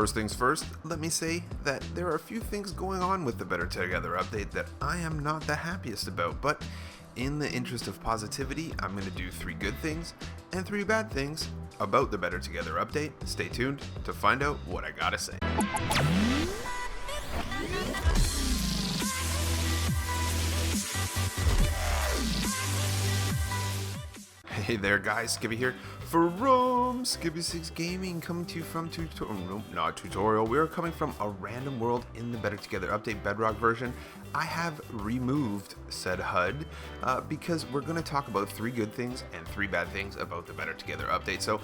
First things first, let me say that there are a few things going on with the Better Together update that I am not the happiest about, but in the interest of positivity, I'm going to do 3 good things and 3 bad things about the Better Together update. Stay tuned to find out what I gotta say. Hey there guys, Skippy here from Skippy6 Gaming, coming to you from tutorial. We are coming from a random world in the Better Together update Bedrock version. I have removed said HUD because we're going to talk about 3 good things and 3 bad things about the Better Together update. So,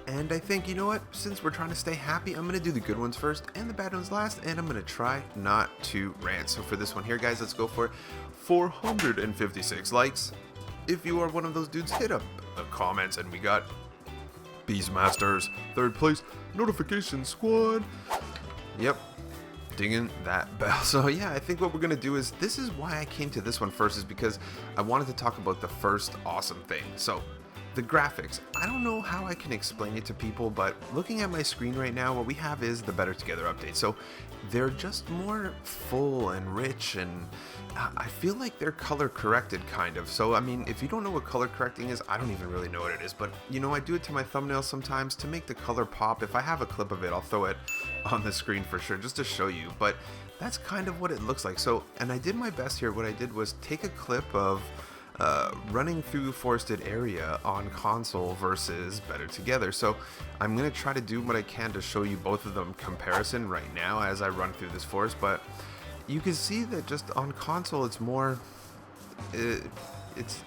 and I think, you know what, since we're trying to stay happy, I'm going to do the good ones first and the bad ones last, and I'm going to try not to rant. So for this one here, guys, let's go for 456 likes. If you are one of those dudes, hit up the comments, and we got Beastmasters, 3rd place, notification squad. Yep, dinging that bell. So yeah, I think what we're gonna do is, this is why I came to this one first, is because I wanted to talk about the first awesome thing. So the graphics, I don't know how I can explain it to people, but looking at my screen right now, what we have is the Better Together update. So they're just more full and rich, and I feel like they're color corrected kind of. So I mean, if you don't know what color correcting is, I don't even really know what it is, but you know, I do it to my thumbnails sometimes to make the color pop. If I have a clip of it, I'll throw it on the screen for sure, just to show you, but that's kind of what it looks like. So, and I did my best here. What I did was take a clip of running through forested area on console versus Better Together. So I'm going to try to do what I can to show you both of them comparison right now as I run through this forest, but you can see that just on console it's more, it's,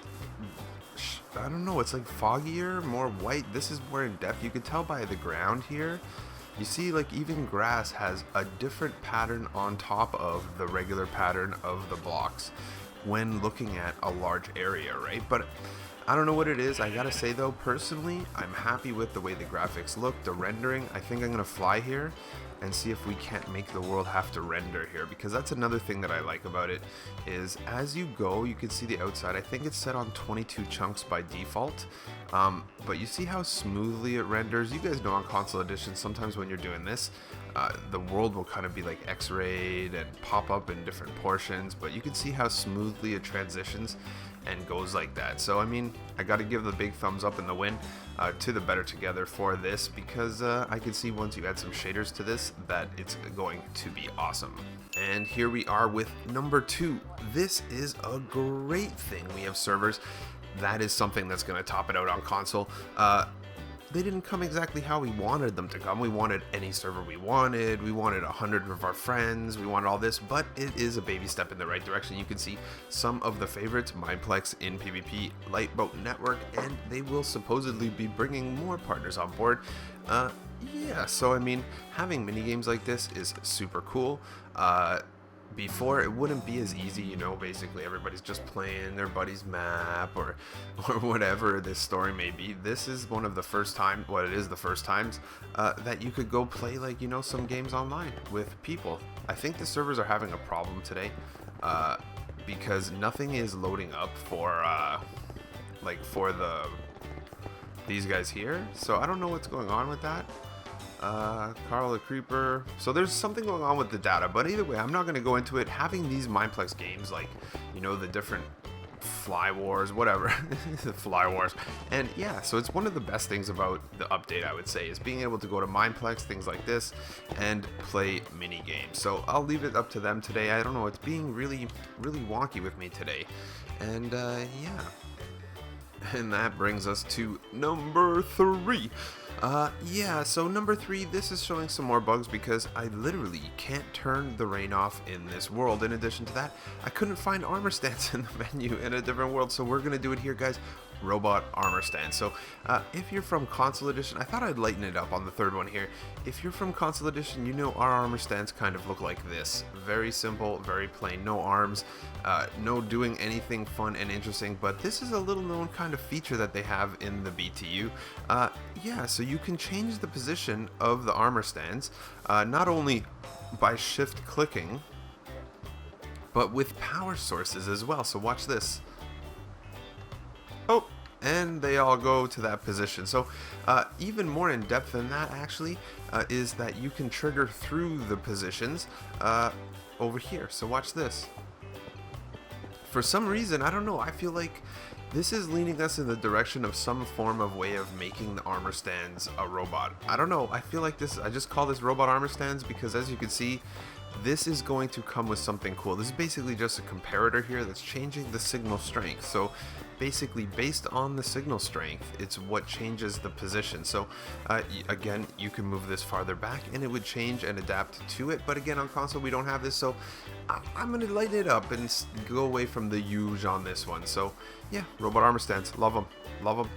I don't know, it's like foggier, more white. This is more in depth. You can tell by the ground here. You see, like, even grass has a different pattern on top of the regular pattern of the blocks when looking at a large area, right? But I don't know what it is. I gotta say though, personally, I'm happy with the way the graphics look, the rendering. I think I'm gonna fly here and see if we can't make the world have to render here, because that's another thing that I like about it, is as you go, you can see the outside. I think it's set on 22 chunks by default, but you see how smoothly it renders. You guys know on console edition, sometimes when you're doing this, the world will kind of be like x-rayed and pop up in different portions, but you can see how smoothly it transitions and goes like that. So I mean, I got to give the big thumbs up in the win to the Better Together for this, because I can see once you add some shaders to this that it's going to be awesome. And here we are with number 2. This is a great thing. We have servers. That is something that's going to top it out on console. They didn't come exactly how we wanted them to come. We wanted any server we wanted. We wanted 100 of our friends. We wanted all this, but it is a baby step in the right direction. You can see some of the favorites, Mineplex in PvP, Lightboat Network, and they will supposedly be bringing more partners on board. Yeah, so I mean, having minigames like this is super cool. Before, it wouldn't be as easy, you know, basically everybody's just playing their buddy's map or whatever this story may be. This is one of the first time, well, it is the first times that you could go play, like, you know, some games online with people. I think the servers are having a problem today because nothing is loading up for like for these guys here. So I don't know what's going on with that. Carl the Creeper. So there's something going on with the data, but either way, I'm not going to go into it. Having these Mineplex games, like, you know, the different Fly Wars, whatever, the Fly Wars, and yeah, so it's one of the best things about the update, I would say, is being able to go to Mineplex, things like this, and play mini games. So I'll leave it up to them today. I don't know, it's being really wonky with me today, and yeah. And that brings us to number 3. Yeah, so number 3, this is showing some more bugs because I literally can't turn the rain off in this world. In addition to that, I couldn't find armor stands in the menu in a different world, so we're gonna do it here, guys. Robot armor stand. So if you're from console edition, I thought I'd lighten it up on the 3rd one here. If you're from console edition, you know our armor stands kind of look like this. Very simple, very plain, no arms, no doing anything fun and interesting, but this is a little known kind of feature that they have in the BTU. Yeah, so you can change the position of the armor stands, not only by shift clicking, but with power sources as well. So watch this. Oh, and they all go to that position. So even more in depth than that actually is that you can trigger through the positions over here. So watch this. For some reason, I don't know, I feel like this is leaning us in the direction of some form of way of making the armor stands a robot. I don't know, I feel like this, I just call this robot armor stands because as you can see, this is going to come with something cool. This is basically just a comparator here that's changing the signal strength. So basically based on the signal strength, it's what changes the position. So again, you can move this farther back and it would change and adapt to it. But again, on console, we don't have this. So I'm going to lighten it up and go away from the huge on this one. So yeah, robot armor stands. Love them. Love them.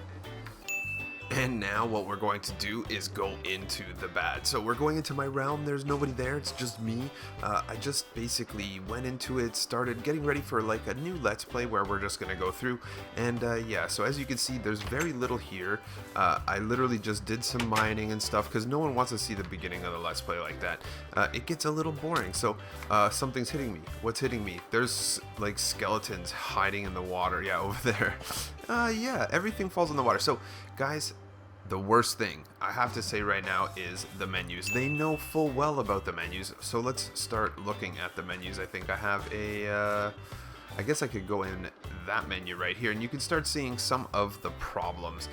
And now what we're going to do is go into the bad. So we're going into my realm. There's nobody there. It's just me. I just basically went into it, started getting ready for like a new Let's Play where we're just going to go through. And yeah, so as you can see, there's very little here. I literally just did some mining and stuff because no one wants to see the beginning of the Let's Play like that. It gets a little boring. So something's hitting me. What's hitting me? There's like skeletons hiding in the water. Yeah, over there. Yeah, everything falls in the water. So guys, the worst thing I have to say right now is the menus. They know full well about the menus, so let's start looking at the menus. I think I have a I guess I could go in that menu right here and you can start seeing some of the problems.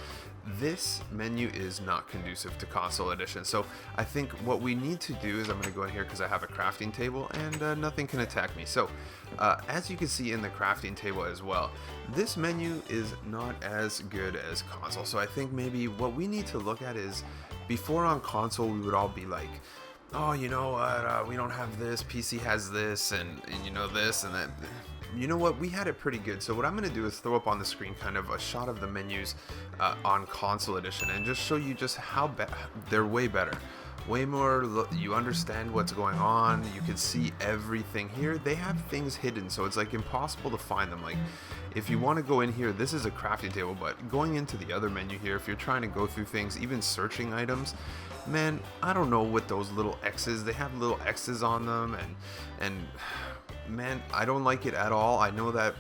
This menu is not conducive to console edition, so I think what we need to do is I'm going to go in here because I have a crafting table and nothing can attack me. So as you can see in the crafting table as well, this menu is not as good as console. So I think maybe what we need to look at is, before on console we would all be like, oh, you know what, we don't have this, PC has this, and you know this and that. You know what, we had it pretty good. So what I'm going to do is throw up on the screen kind of a shot of the menus on console edition and just show you just how they're way better, way more. You understand what's going on, you can see everything here. They have things hidden, so it's like impossible to find them. Like if you want to go in here, this is a crafting table, but going into the other menu here, if you're trying to go through things, even searching items, man, I don't know what those little X's, they have little X's on them, and man, I don't like it at all. I know that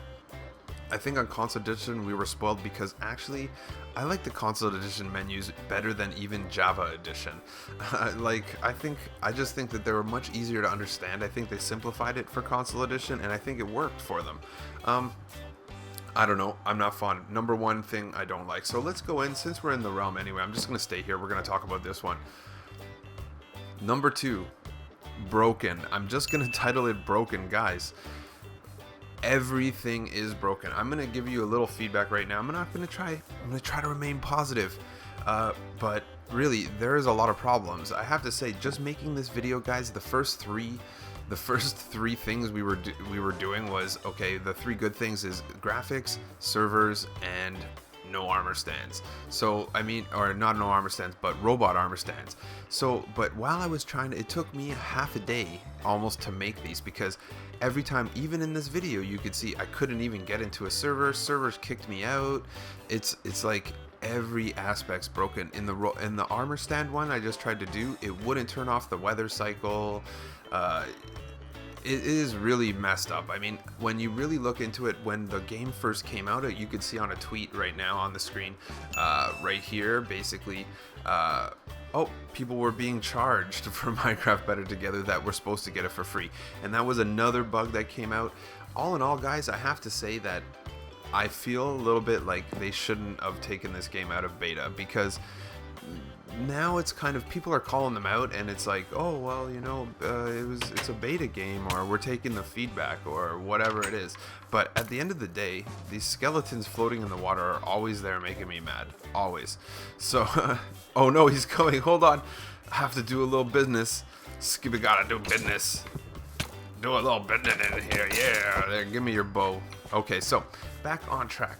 I think on console edition we were spoiled because actually I like the console edition menus better than even Java edition. I just think that they were much easier to understand. I think they simplified it for console edition and I think it worked for them. I don't know, I'm not fond. Number one thing I don't like. So let's go in, since we're in the realm anyway, I'm just going to stay here. We're going to talk about this one. Number 2, broken. I'm just going to title it broken, guys. Everything is broken. I'm going to give you a little feedback right now. I'm going to try to remain positive. But really, there is a lot of problems. I have to say, just making this video, guys, the first three things we were doing was, okay, the 3 good things is graphics, servers, and no armor stands. So I mean, or not no armor stands, but robot armor stands. So but while I was trying to, it took me half a day almost to make these, because every time, even in this video, you could see I couldn't even get into a server. Servers kicked me out. It's like every aspect's broken. In the armor stand one I just tried to do, it wouldn't turn off the weather cycle. It is really messed up. I mean, when you really look into it, when the game first came out, you could see on a tweet right now on the screen, right here, basically, oh, people were being charged for Minecraft Better Together that were supposed to get it for free. And that was another bug that came out. All in all, guys, I have to say that I feel a little bit like they shouldn't have taken this game out of beta, because now it's kind of, people are calling them out and it's like, oh well, you know, it's a beta game, or we're taking the feedback, or whatever it is. But at the end of the day, these skeletons floating in the water are always there making me mad, always. So oh no, he's coming, hold on, I have to do a little business. Skippy gotta do business, do a little business in here. Yeah, there, give me your bow. Okay, so back on track.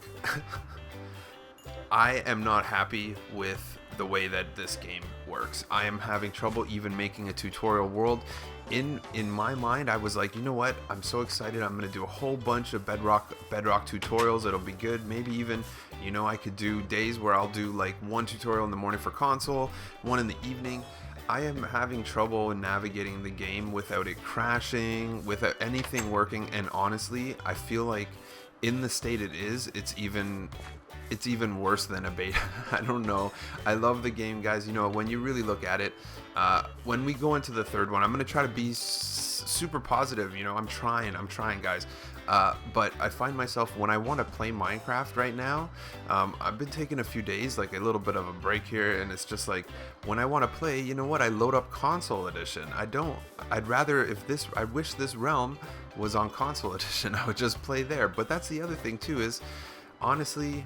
I am not happy with the way that this game works. I am having trouble even making a tutorial world. In my mind, I was like, you know what, I'm so excited, I'm gonna do a whole bunch of bedrock tutorials. It'll be good. Maybe even, you know, I could do days where I'll do like 1 tutorial in the morning for console, 1 in the evening. I am having trouble navigating the game without it crashing, without anything working, and honestly, I feel like in the state it is, it's even it's even worse than a beta. I don't know. I love the game, guys. You know, when you really look at it, when we go into the third one, I'm going to try to be super positive. You know, I'm trying, guys. But I find myself, when I want to play Minecraft right now, I've been taking a few days, like a little bit of a break here, and it's just like, when I want to play, you know what, I load up console edition. I'd rather, I wish this realm was on console edition, I would just play there. But that's the other thing too, is honestly,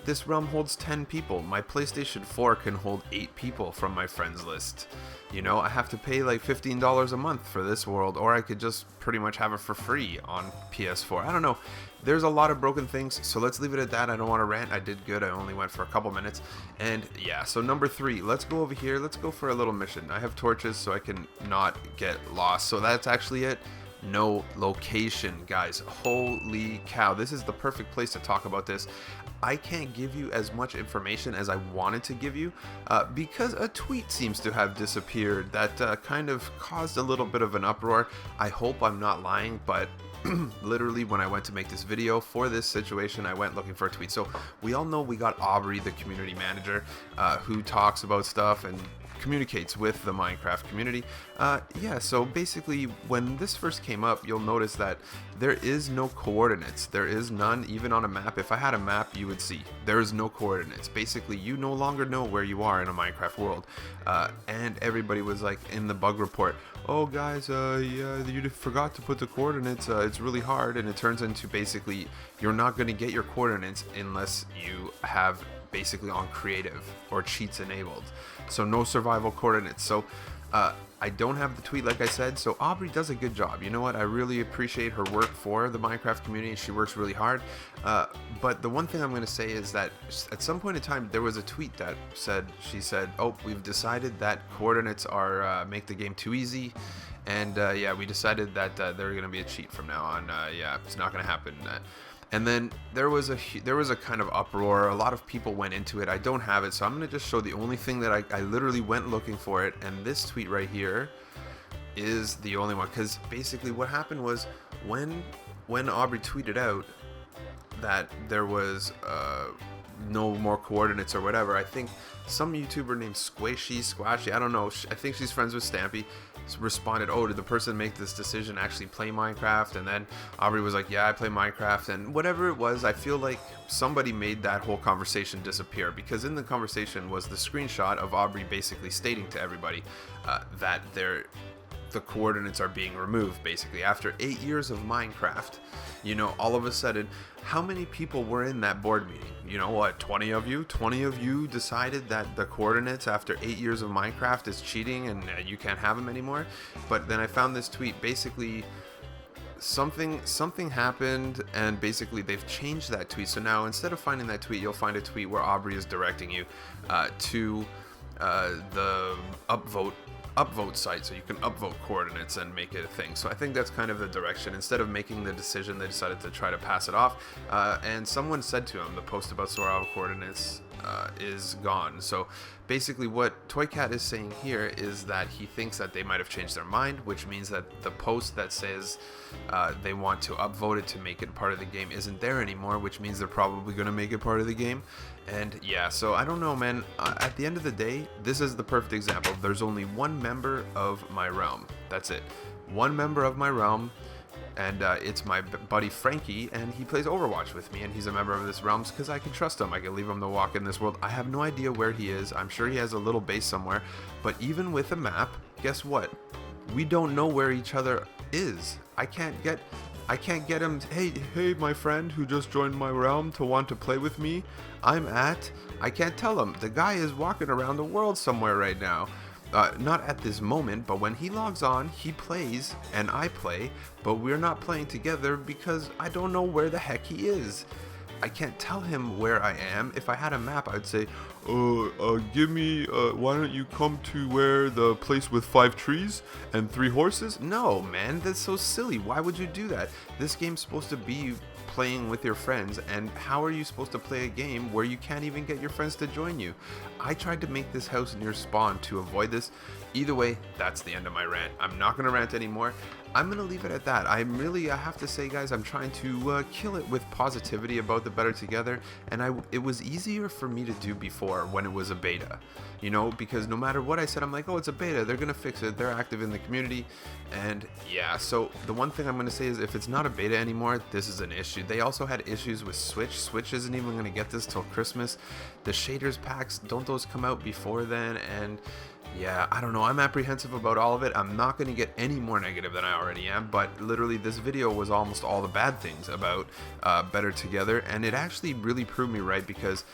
this realm holds 10 people. My PlayStation 4 can hold 8 people from my friends list. You know, I have to pay like $15 a month for this world, or I could just pretty much have it for free on PS4. I don't know. There's a lot of broken things, so let's leave it at that. I don't want to rant. I did good. I only went for a couple minutes. And yeah, so number 3, let's go over here. Let's go for a little mission. I have torches so I can not get lost. So that's actually it. No location, guys. Holy cow, this is the perfect place to talk about this. I can't give you as much information as I wanted to give you because a tweet seems to have disappeared that kind of caused a little bit of an uproar. I hope I'm not lying, but literally when I went to make this video for this situation, I went looking for a tweet. So we all know we got Aubrey, the community manager, who talks about stuff and communicates with the Minecraft community. Yeah, so basically when this first came up, you'll notice that there is no coordinates. There is none, even on a map. If I had a map, you would see there is no coordinates. Basically, you no longer know where you are in a Minecraft world. And everybody was like in the bug report, oh guys, yeah, you forgot to put the coordinates. It's really hard. And it turns into basically you're not going to get your coordinates unless you have basically on creative or cheats enabled. So no survival coordinates. So I don't have the tweet, like I said. So Aubrey does a good job. You know what? I really appreciate her work for the Minecraft community. She works really hard. But the one thing I'm going to say is that at some point in time, there was a tweet that she said, oh, we've decided that coordinates are make the game too easy. And yeah, we decided that they're going to be a cheat from now on. Yeah, it's not going to happen. And then there was a kind of uproar. A lot of people went into it. I don't have it, so I'm going to just show the only thing that I literally went looking for it. And this tweet right here is the only one. Because basically what happened was when Aubrey tweeted out that there was no more coordinates or whatever, I think some YouTuber named Squashy, I don't know, I think she's friends with Stampy, responded, oh, did the person make this decision actually play Minecraft? And then Aubrey was like, yeah, I play Minecraft. And whatever it was, I feel like somebody made that whole conversation disappear, because in the conversation was the screenshot of Aubrey basically stating to everybody that the coordinates are being removed. Basically, after 8 years of Minecraft, you know, all of a sudden, how many people were in that board meeting? You know what, 20 of you decided that the coordinates after 8 years of Minecraft is cheating and you can't have them anymore. But then I found this tweet. Basically something happened, and basically they've changed that tweet. So now instead of finding that tweet, you'll find a tweet where Aubrey is directing you to the upvote site, so you can upvote coordinates and make it a thing. So I think that's kind of the direction. Instead of making the decision, they decided to try to pass it off. And someone said to him, the post about survival coordinates is gone. So basically what Toycat is saying here is that he thinks that they might have changed their mind, which means that the post that says they want to upvote it to make it part of the game isn't there anymore, which means they're probably going to make it part of the game. And yeah, so I don't know, man. At the end of the day, this is the perfect example. There's only one member of my realm. That's it. One member of my realm. And it's my buddy Frankie, and he plays Overwatch with me, and he's a member of this realm because I can trust him. I can leave him to walk in this world. I have no idea where he is. I'm sure he has a little base somewhere. But even with a map, guess what? We don't know where each other is. I can't get him. Hey, my friend who just joined my realm to want to play with me. I can't tell him. The guy is walking around the world somewhere right now. Not at this moment, but when he logs on, he plays and I play, but we're not playing together because I don't know where the heck he is. I can't tell him where I am. If I had a map, I'd say, give me, why don't you come to where the place with 5 trees and 3 horses? No, man, that's so silly. Why would you do that? This game's supposed to be playing with your friends, and how are you supposed to play a game where you can't even get your friends to join you? I tried to make this house near spawn to avoid this. Either way, that's the end of my rant. I'm not going to rant anymore. I'm going to leave it at that. I have to say, guys, I'm trying to kill it with positivity about the Better Together, and it was easier for me to do before when it was a beta, you know, because no matter what I said, I'm like, oh, it's a beta, they're going to fix it, they're active in the community, and yeah, so the one thing I'm going to say is if it's not a beta anymore, this is an issue. They also had issues with Switch isn't even going to get this till Christmas. The shaders packs, don't those come out before then? And yeah, I don't know, I'm apprehensive about all of it. I'm not going to get any more negative than I already am, but literally this video was almost all the bad things about Better Together, and it actually really proved me right, because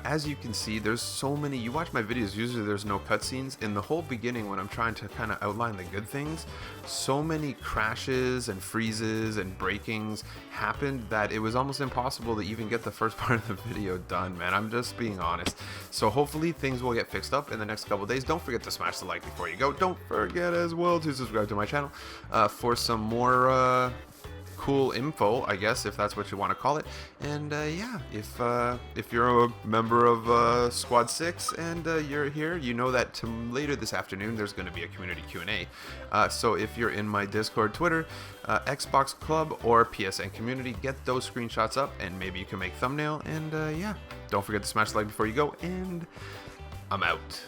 as you can see, there's so many, you watch my videos, usually there's no cutscenes. In the whole beginning when I'm trying to kind of outline the good things, so many crashes and freezes and breakings happened that it was almost impossible to even get the first part of the video done, man. I'm just being honest. So hopefully things will get fixed up in the next couple days. Don't forget to smash the like before you go. Don't forget as well to subscribe to my channel for some more cool info, I guess, if that's what you want to call it. And yeah, if you're a member of Squad 6 and you're here, you know that later this afternoon there's going to be a community Q&A. So if you're in my Discord, Twitter, Xbox Club, or PSN community, get those screenshots up and maybe you can make thumbnail. And yeah, don't forget to smash the like before you go, and I'm out.